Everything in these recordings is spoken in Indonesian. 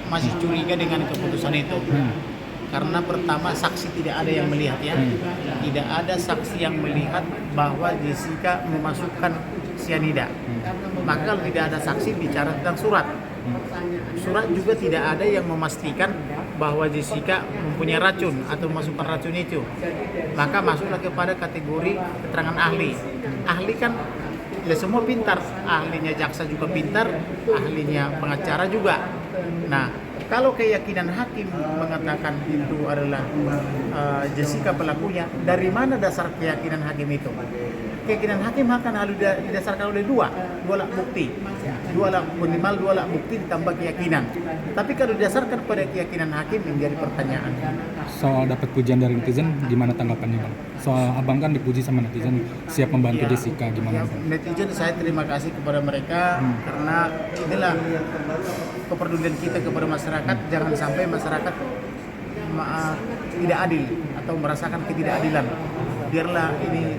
masih curiga dengan keputusan itu. Karena pertama saksi tidak ada yang melihat ya. Tidak ada saksi yang melihat bahwa Jessica memasukkan cyanida. Maka kalau tidak ada saksi bicara tentang surat. Surat juga tidak ada yang memastikan bahwa Jessica mempunyai racun atau memasukkan racun itu. Maka masuklah kepada kategori keterangan ahli. Ahli kan ya semua pintar, ahlinya jaksa juga pintar, ahlinya pengacara juga. Nah, kalau keyakinan hakim mengatakan itu adalah Jessica pelakunya, dari mana dasar keyakinan hakim itu? Keyakinan hakim akan harus didasarkan oleh dua alat bukti. Minimal dua alat bukti ditambah keyakinan. Tapi kalau didasarkan pada keyakinan hakim menjadi pertanyaan. Soal dapat pujian dari netizen, gimana tanggapannya Bang? Soal abang kan dipuji sama netizen, siap membantu Jessica, gimana Bang? Netizen saya terima kasih kepada mereka karena inilah kepedulian kita kepada masyarakat. Jangan sampai masyarakat tidak adil atau merasakan ketidakadilan. Biarlah ini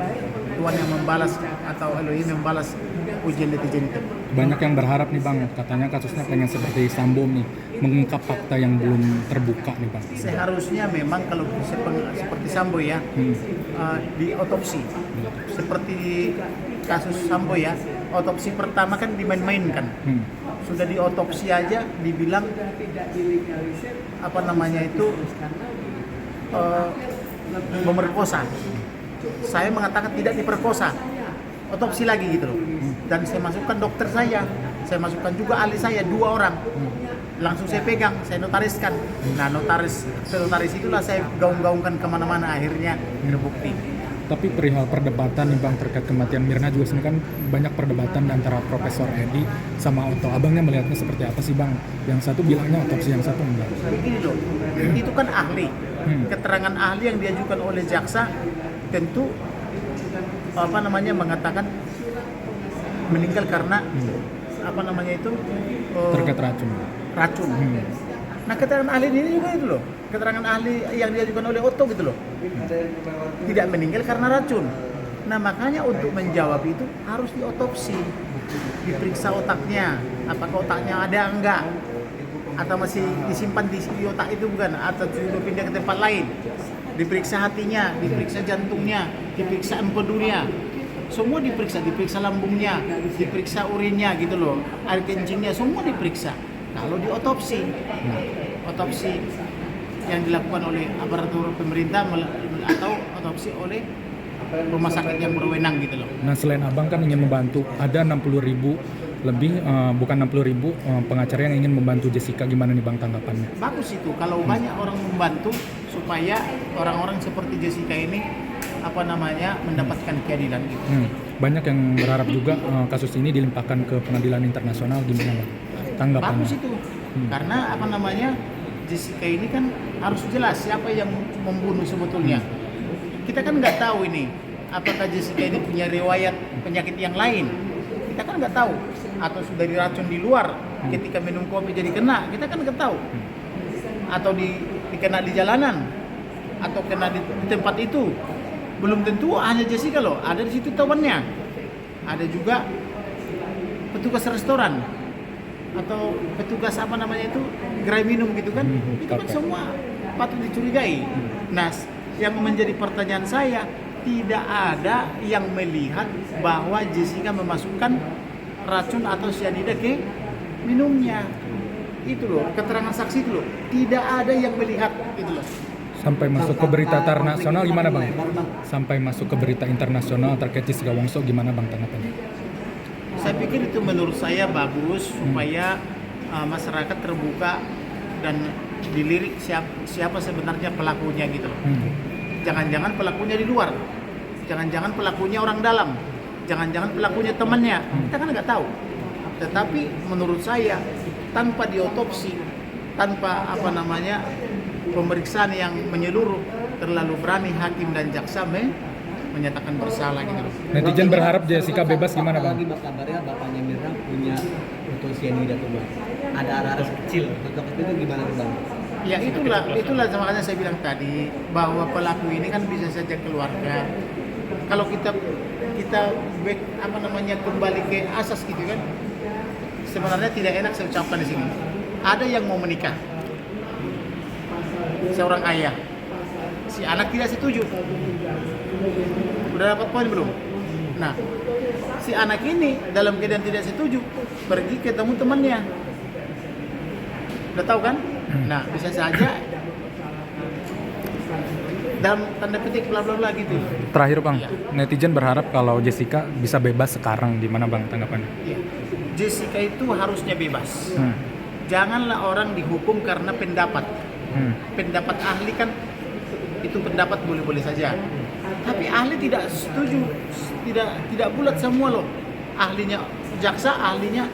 Tuhan yang membalas atau Elohim membalas pujian netizen itu. Banyak yang berharap nih Bang, katanya kasusnya pengen seperti Sambo nih, mengungkap fakta yang belum terbuka nih Bang. Seharusnya memang kalau seperti Sambo ya, di otopsi. Seperti kasus Sambo ya, otopsi pertama kan dimain-mainkan. Sudah di otopsi aja dibilang memerkosa. Saya mengatakan tidak diperkosa, otopsi lagi gitu loh. Dan saya masukkan dokter saya masukkan juga ahli saya 2 orang. Langsung saya pegang, saya notariskan. Nah notaris itulah saya gaung-gaungkan kemana-mana, akhirnya terbukti. Tapi perihal perdebatan nih Bang terkait kematian Mirna juga sini kan banyak perdebatan antara Profesor Edi sama Otto. Abangnya melihatnya seperti apa sih Bang? Yang satu bilangnya otopsi, yang satu enggak. Begini loh, itu kan ahli. Keterangan ahli yang diajukan oleh jaksa tentu mengatakan meninggal karena terkait racun. Nah keterangan ahli ini juga itu loh, keterangan ahli yang diajukan oleh Otto gitu loh, tidak meninggal karena racun. Nah makanya untuk menjawab itu harus diotopsi, diperiksa otaknya, apakah otaknya ada enggak, atau masih disimpan di otak itu bukan, atau sudah pindah ke tempat lain. Diperiksa hatinya, diperiksa jantungnya, diperiksa empedunya, semua diperiksa lambungnya, diperiksa urinnya gitu loh, air kencingnya semua diperiksa. Kalau diotopsi, otopsi yang dilakukan oleh aparatur pemerintah atau otopsi oleh rumah sakit yang berwenang gitu loh. Nah selain abang kan ingin membantu, ada 60.000 lebih, bukan 60.000 pengacara yang ingin membantu Jessica, gimana nih Bang tanggapannya? Bagus itu kalau banyak orang membantu supaya orang-orang seperti Jessica ini mendapatkan keadilan gitu. Banyak yang berharap juga kasus ini dilimpahkan ke pengadilan internasional, gimana Bang tanggapannya? Bagus itu. Karena Jessica ini kan harus jelas siapa yang membunuh sebetulnya. Kita kan nggak tahu ini apakah Jessica ini punya riwayat penyakit yang lain. Kita kan nggak tahu, atau sudah diracun di luar ketika minum kopi jadi kena, kita kan nggak tahu. Atau dikena di jalanan, atau kena di tempat itu. Belum tentu hanya Jessica loh, ada di situ temannya. Ada juga petugas restoran atau petugas gerai minum gitu kan. Itu kan semua patut dicurigai. Nah, yang menjadi pertanyaan saya, tidak ada yang melihat bahwa Jessica memasukkan racun atau cyanida ke minumnya. Itu loh, keterangan saksi itu loh. Tidak ada yang melihat gitu loh. Sampai masuk ke berita internasional gimana Bang? Sampai masuk ke berita internasional terkait Jessica Wongso, gimana Bang tanggapannya? Saya pikir itu menurut saya bagus supaya masyarakat terbuka dan dilirik siapa sebenarnya pelakunya gitu. Jangan-jangan pelakunya di luar, jangan-jangan pelakunya orang dalam, jangan-jangan pelakunya temannya, kita kan nggak tahu. Tetapi menurut saya tanpa diotopsi, tanpa pemeriksaan yang menyeluruh, terlalu berani hakim dan jaksa menyatakan bersalah gitu loh. Netizen berharap Jessica bebas, gimana Bang? Lagi kabarnya bapaknya Mirna punya foto cyanida tuh Bang. Ada arah kecil, foto itu gimana tuh Bang? Ya itulah makanya saya bilang tadi bahwa pelaku ini kan bisa saja keluarga. Kalau kita kembali ke asas gitu kan, sebenarnya tidak enak saya ucapkan di sini. ada yang mau menikah, seorang ayah, si anak tidak setuju. Udah dapat poin belum? Nah, si anak ini dalam keadaan tidak setuju pergi ketemu temannya. Udah tahu kan? Nah, bisa saja dalam tanda petik bla bla bla gitu. Terakhir bang, Iya. netizen berharap kalau Jessica bisa bebas sekarang, gimana bang tanggapannya? Iya. Jessica itu harusnya bebas. Hmm. Janganlah orang dihukum karena pendapat. Pendapat ahli kan itu pendapat boleh-boleh saja. Tapi ahli tidak setuju, tidak bulat semua loh. Ahlinya jaksa, ahlinya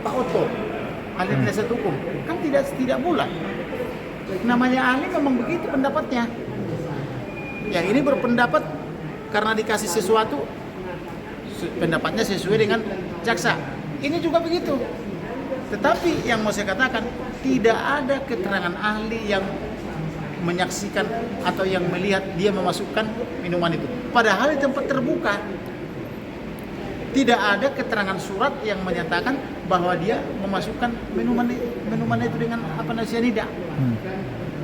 Pak Otto, ahli penasihat hukum kan tidak bulat. Namanya ahli memang begitu pendapatnya. Yang ini berpendapat karena dikasih sesuatu, pendapatnya sesuai dengan jaksa. Ini juga begitu. Tetapi yang mau saya katakan, tidak ada keterangan ahli yang menyaksikan atau yang melihat dia memasukkan minuman itu. Padahal di tempat terbuka. Tidak ada keterangan surat yang menyatakan bahwa dia memasukkan minuman itu dengan cyanida.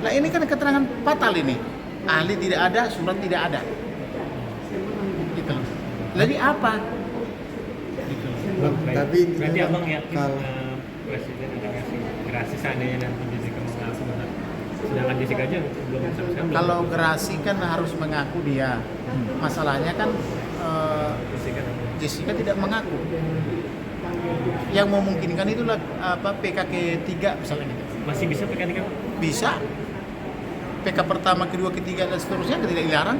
Nah ini kan keterangan fatal ini. Ahli tidak ada, surat tidak ada. Gitu loh. Jadi apa? Gitu loh. Bang, Tapi berarti abang yakin kalau presiden akan ngasih gerasi seandainya nanti Jessica mengaku benar, sedangkan Jessica aja belum sampai sekarang belum. Kalau gerasi kan harus mengaku dia. Masalahnya kan Jessica Jessica tidak mengaku. Yang memungkinkan itulah PK ketiga misalnya gitu. masih bisa PK3? Bisa. PK pertama, kedua, ketiga dan seterusnya tidak dilarang.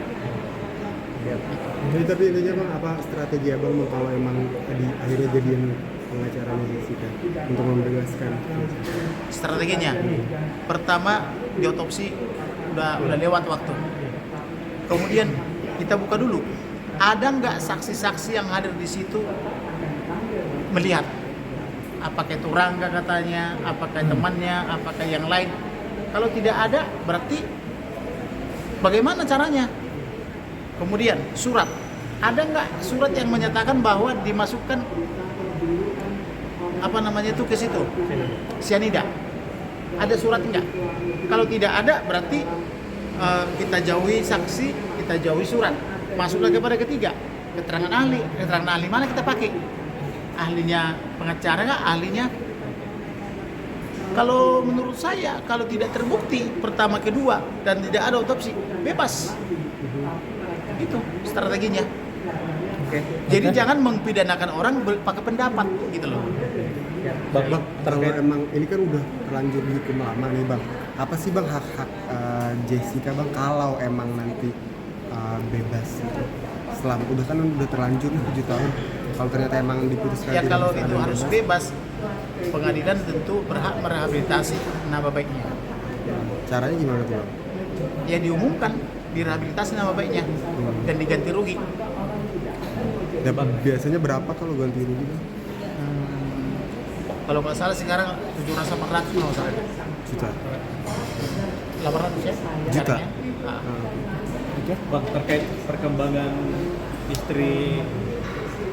Jadi tapi intinya bang, apa strategi abang bang kalau emang akhirnya jadiin pengacaranya Jessica untuk membebaskan? Strateginya, pertama diotopsi udah lewat waktu. Kemudian kita buka dulu, ada nggak saksi-saksi yang hadir di situ melihat? Apakah itu Rangga katanya, apakah temannya, apakah yang lain? Kalau tidak ada, berarti bagaimana caranya? Kemudian surat, ada nggak surat yang menyatakan bahwa dimasukkan ke situ cyanida? Ada surat enggak? Kalau tidak ada, berarti kita jauhi saksi, kita jauhi surat. Masuk lagi pada ketiga, keterangan ahli. Keterangan ahli mana kita pakai? Ahlinya pengacara nggak? Ahlinya? Kalau menurut saya, kalau tidak terbukti pertama, kedua dan tidak ada otopsi, bebas. Itu strateginya. Oke. Jadi jangan mempidanakan orang pakai pendapat gitu loh. Bang, kalau emang ini kan udah terlanjur dihukum lama nih bang, apa sih bang hak-hak Jessica bang kalau emang nanti bebas gitu? Udah terlanjur 7 tahun, kalau ternyata emang diputuskan Ya tidak kalau bisa itu ada harus bebas, pengadilan tentu berhak merehabilitasi nama baiknya. Caranya gimana tuh bang? Ya diumumkan, direhabilitasi nama baiknya dan diganti rugi. Dapat biasanya berapa kalau ganti rugi bang? Kalau nggak salah sekarang 700-800 kalau nggak salah. Juta. 800 ya? Juta. Caranya. Nah. Bang, terkait perkembangan istri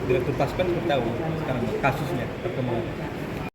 Direktur Taspen, tahu sekarang kasusnya perkembangan.